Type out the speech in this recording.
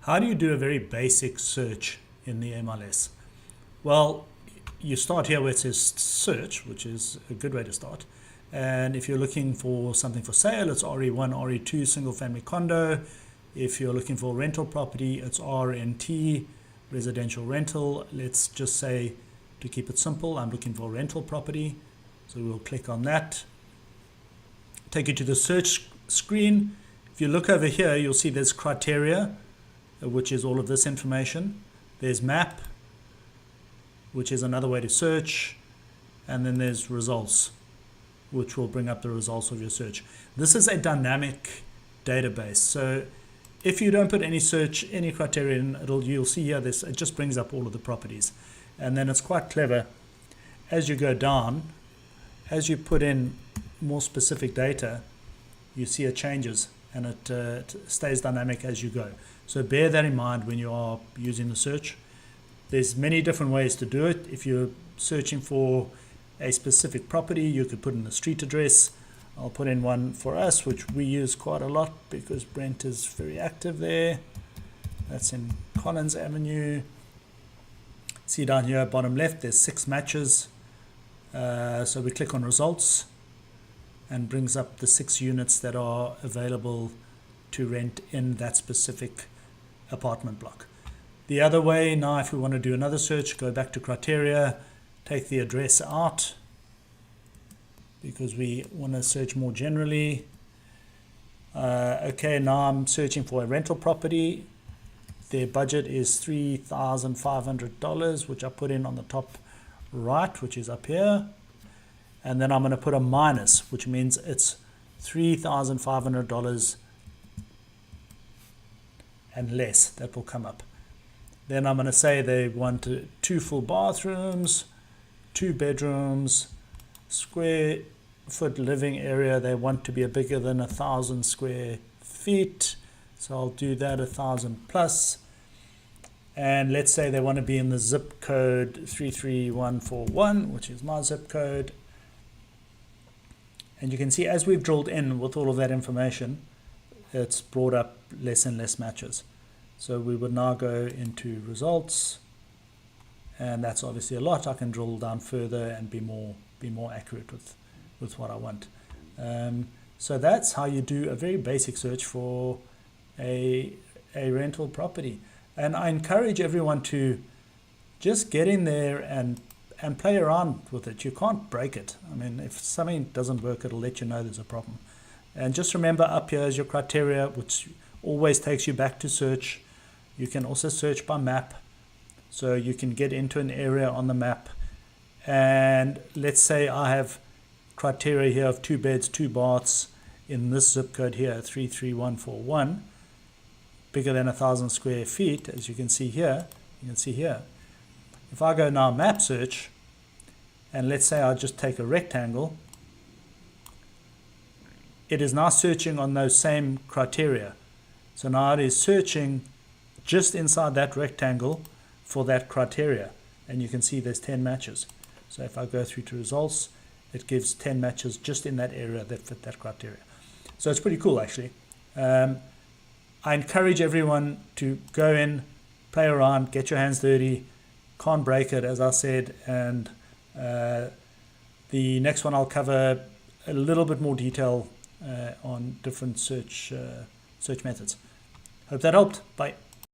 How do you do a very basic search in the MLS? Well, you start here where it says search, which is a good way to start. And if you're looking for something for sale, it's RE1, RE2, single family condo. If you're looking for rental property, it's RNT, residential rental. Let's just say, to keep it simple, I'm looking for rental property. So we'll click on that. Take you to the search screen. If you look over here, you'll see there's criteria, which is all of this information. There's map, which is another way to search. And then there's results, which will bring up the results of your search. This is a dynamic database. So if you don't put any criteria in, you'll see here it just brings up all of the properties. And then it's quite clever. As you go down, as you put in more specific data, you see it changes and it stays dynamic as you go. So bear that in mind when you are using the search. There's many different ways to do it. If you're searching for a specific property, you could put in the street address. I'll put in one for us, which we use quite a lot because Brent is very active there. That's in Collins Avenue. See down here, bottom left, there's 6 matches. So we click on results and brings up the 6 units that are available to rent in that specific apartment block. The other way, now if we want to do another search, go back to criteria, take the address out because we want to search more generally. Okay, now I'm searching for a rental property. Their budget is $3,500, which I put in on the top right, which is up here. And then I'm going to put a minus, which means it's $3,500 and less. That will come up. Then I'm going to say they want 2 full bathrooms, 2 bedrooms, square foot living area. They want to be bigger than 1,000 square feet. So I'll do that 1,000 plus. And let's say they want to be in the zip code 33141, which is my zip code. And you can see as we've drilled in with all of that information, it's brought up less and less matches. So we would now go into results, and that's obviously a lot. I can drill down further and be more accurate with what I want. So that's how you do a very basic search for a rental property. And I encourage everyone to just get in there and play around with it. You can't break it. I mean, if something doesn't work, it'll let you know there's a problem. And just remember, up here is your criteria, which always takes you back to search. You can also search by map. So you can get into an area on the map. And let's say I have criteria here of 2 beds, 2 baths in this zip code here, 33141, bigger than 1,000 square feet, as you can see here. If I go now map search, and let's say I just take a rectangle, it is now searching on those same criteria. So now it is searching just inside that rectangle for that criteria. And you can see there's 10 matches. So if I go through to results, it gives 10 matches just in that area that fit that criteria. So it's pretty cool, actually. I encourage everyone to go in, play around, get your hands dirty. Can't break it, as I said. And the next one I'll cover a little bit more detail on different search methods. Hope that helped. Bye.